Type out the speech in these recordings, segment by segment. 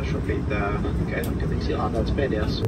اشوف اذا كانهم كذا يصير هذا سبيدياس.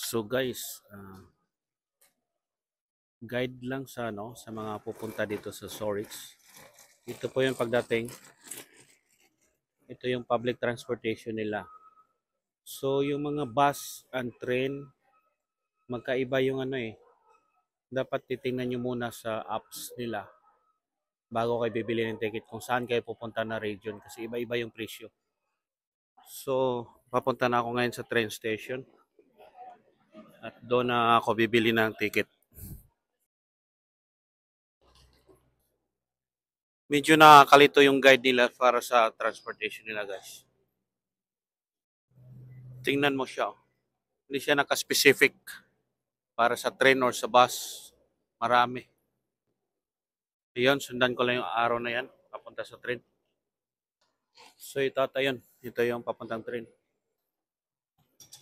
So guys, guide lang sa sa mga pupunta dito sa Zorich. Ito po yung pagdating. Ito yung public transportation nila. So yung mga bus and train, magkaiba yung dapat titingnan nyo muna sa apps nila bago kayo bibili ng ticket kung saan kayo pupunta na region kasi iba-iba yung presyo. So papunta na ako ngayon sa train station at doon na ako bibili ng ticket. Medyo nakakalito yung guide nila para sa transportation nila guys. Tingnan mo siya. Hindi siya naka-specific para sa train or sa bus. Marami. Iyon, sundan ko lang yung araw na yan. Papunta sa train. So ito ata yun. Ito yung papuntang train.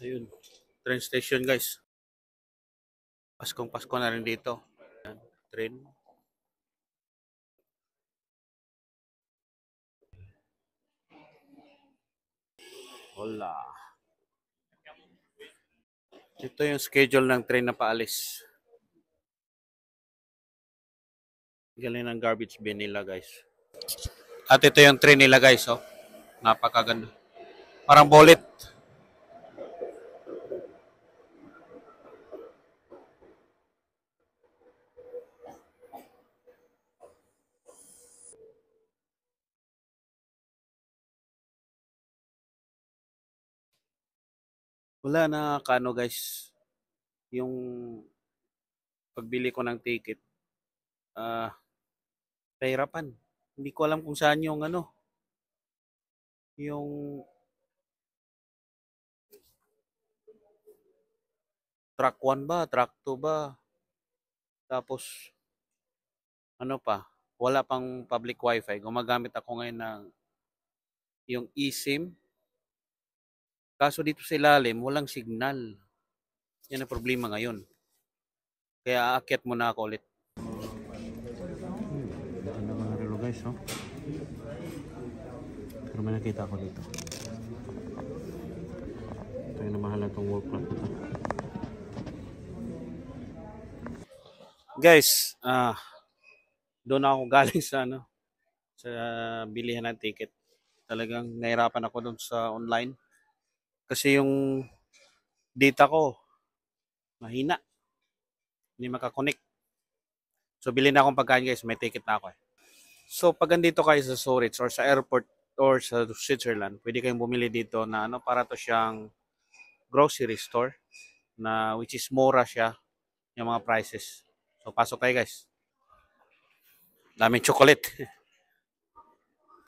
Ayun. Train station guys. Paskong Pasko na rin dito. Ayan, train. Hola. Ito yung schedule ng train na paalis. Galing ng garbage bin nila guys. At ito yung train nila guys. Oh. Napakaganda. Parang bullet. Wala na kano guys. Yung pagbili ko ng ticket. Kahirapan. Hindi ko alam kung saan yung yung track 1 ba, track 2 ba. Tapos wala pang public wifi. Gumagamit ako ngayon ng yung eSIM. Kaso dito sa ilalim, walang signal. Yan ang problema ngayon. Kaya aakyat muna ako ulit. Ano mga relo guys, no? Pero may nakita ako dito. Ito yung namahal na itong wall clock ito. Guys, doon ako galing sa sa bilihan ng ticket. Talagang nahirapan ako doon sa online. Kasi yung data ko mahina. Hindi makakonect. So bilhin na akong pagkain guys, may ticket na ako eh. So pag andito kayo sa Zurich or sa airport or sa Switzerland, pwede kayong bumili dito na para to siyang grocery store na which is mura siya yung mga prices. So pasok kayo guys. Daming chocolate.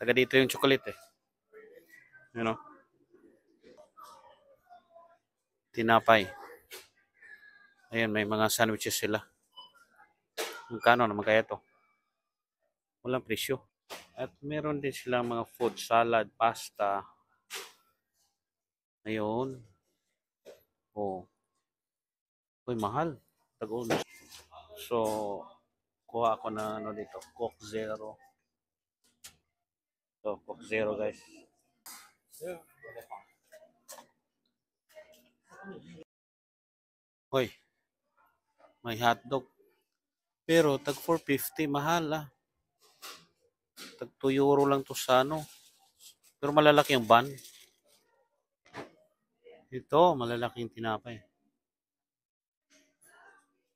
Taga dito yung chocolate eh. You know? Tinapay. Ayan, may mga sandwiches sila. Magkano naman kaya to? Walang presyo. At meron din silang mga food, salad, pasta. Ayun. Oh. Uy, mahal. Tag-ulo. So, kuha ako na dito. Coke Zero. So, Coke Zero guys. Hoy, may hotdog. Pero tag 450, mahal ah. Tag 2 euro lang to sa Pero malalaki yung ban. Ito, malalaking tinapay.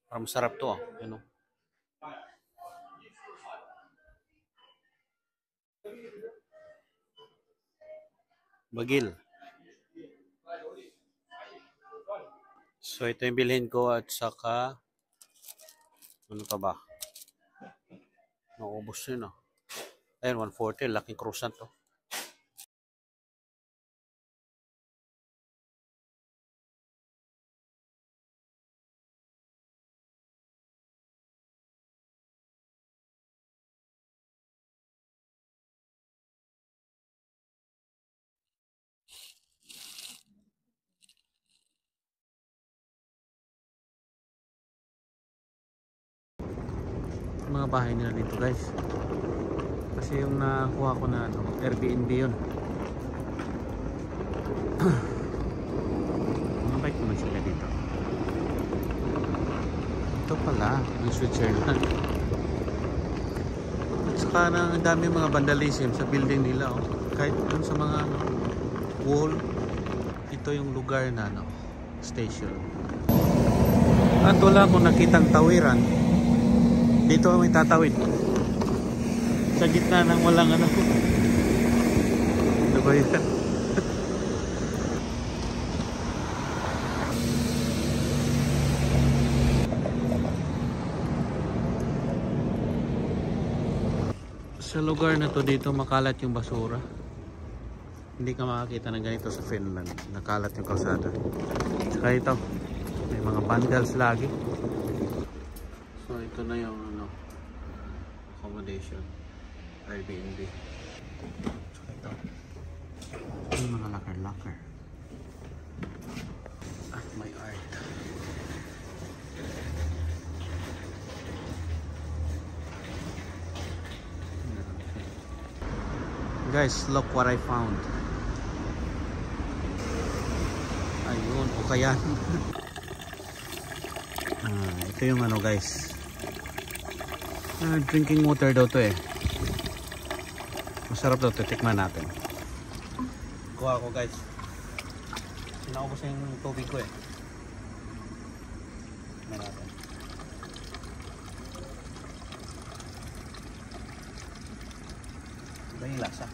Parang masarap to, ah. Ano? Bagil. So, ito yung bilhin ko at saka, ano pa ba? Naubos yun, ah. Ayun, 140. Laking croissant to. Mga bahay nila dito, guys. Kasi yung nakuha ko na ano, Airbnb yun. Mabait naman sila dito. Ito pala, yung Switzerland. At saka ang dami mga vandalism sa building nila. Oh. Kahit dun sa mga ano, wall. Ito yung lugar na ano, station. At wala akong nakitang tawiran. Dito may tatawid. Sa gitna ng walang ano. Ano ba yan? Sa lugar na to dito makalat yung basura. Hindi ka makakita ng ganito sa Finland. Nakalat yung kalsada. Saka ito, may mga vandals lagi. So ito na yung ano, accommodation, Airbnb. Saka ito, yung mga locker. At may art. Guys, look what I found. Ayun, o kaya ito yung ano guys, drinking water daw to eh. Masarap daw to, tikman natin. Kuha ko guys, sinaubos yung tubig ko eh. Tikman natin. Iba yung lasa.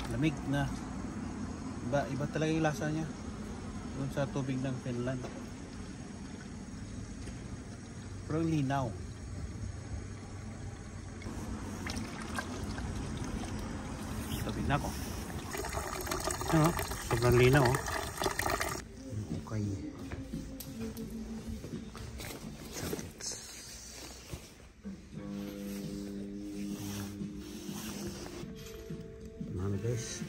Lamig na. Iba talaga yung lasa niya doon sa tubig ng Finland. Pero linaw. Tubig na ako. Ano? Sobrang linaw oh. Okay. Ano guys?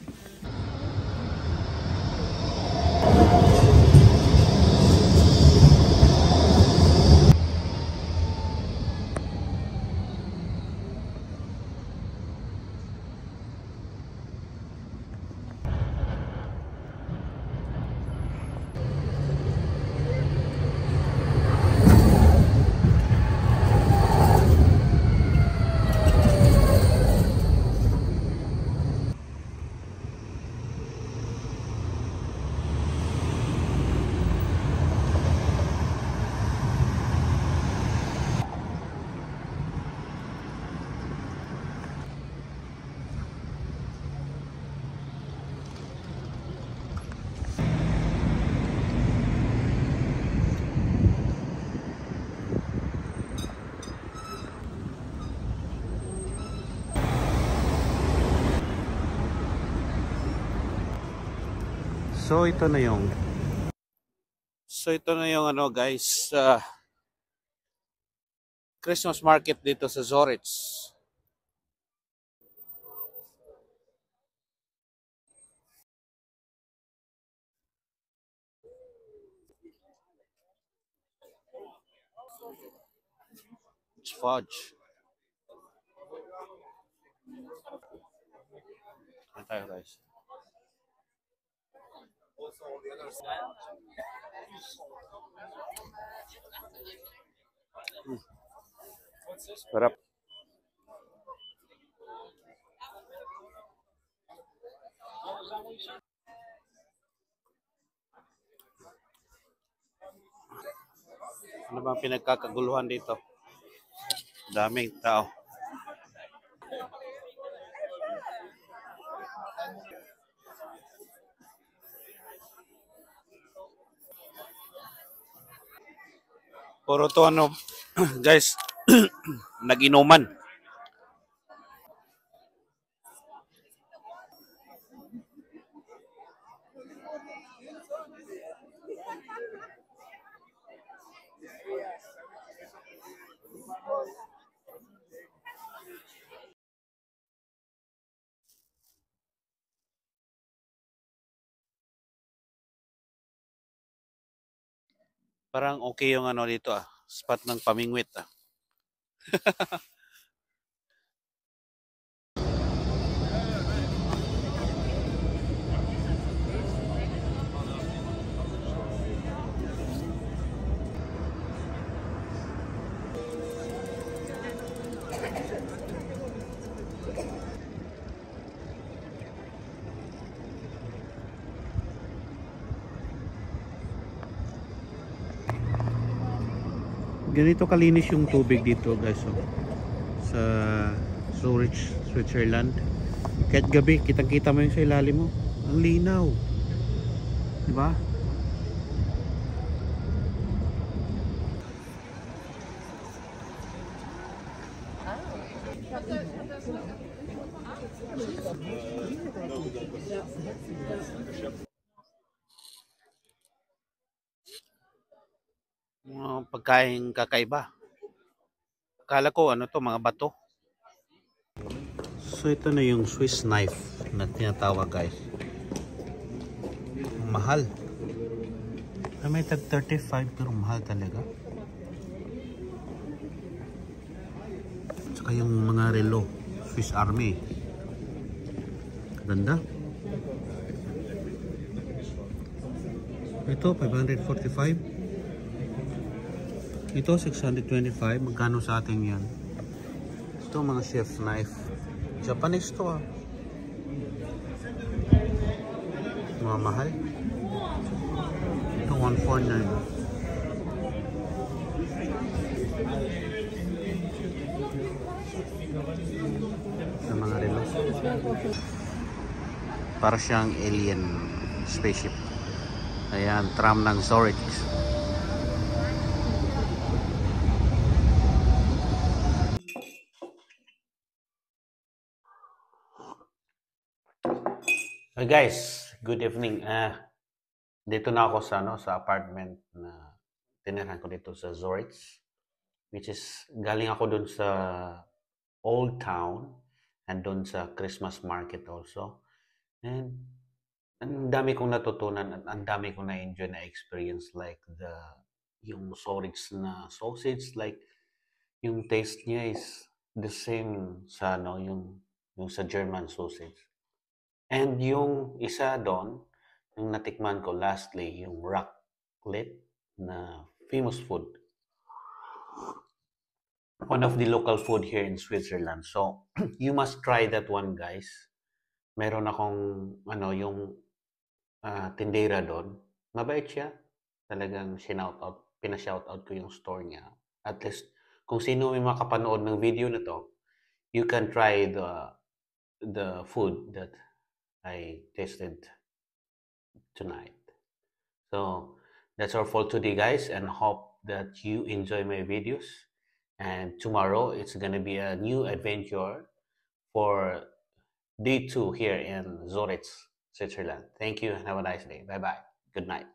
So ito na yung ano guys, Christmas market dito sa Zoritz. It's fudge. Ano tayo guys? Sarap. Ano bang pinagkakaguluhan dito? Daming tao. Puro to ano, guys, nag-inuman. Parang okay yung ano dito spot ng pamingwit Ganito kalinis yung tubig dito, guys, sa Zurich, Switzerland. Kahit gabi, kitang-kita mo yung sa ilalim mo. Ang linaw. Di ba? Mga pagkain kakaiba. Akala ko ano to, mga bato. So ito na yung Swiss knife na tinatawag, guys. Mahal. May tag 35 pero mahal talaga. Tsaka yung mga relo, Swiss Army. Ganda. Ito 545. Ito 625. Magkano sa atin yan? Ito mga chef knife. Japanese to Mga mahal. Ito 149. Sa mga relo. Para siyang alien spaceship. Ayan, tram ng Zurich. Hey guys, good evening. Dito na ako sa apartment na tinirahan ko dito sa Zurich, which is galing ako dun sa Old Town and dun sa Christmas market also. And ang dami kong natutunan at ang dami kong na-enjoy na experience, like yung Zurich na sausage, like yung taste niya is the same sa yung sa German sausage. And yung isa doon, yung natikman ko lastly, yung raclette na famous food. One of the local food here in Switzerland. So, you must try that one, guys. Meron akong, yung tindera doon. Mabait siya. Talagang pina-shoutout ko yung store niya. At least, kung sino may makapanood ng video na to, you can try the food that I tasted tonight. So that's all for today, guys, and hope that you enjoy my videos. And tomorrow it's gonna be a new adventure for day 2 here in Zurich, Switzerland. Thank you and have a nice day. Bye bye. Good night.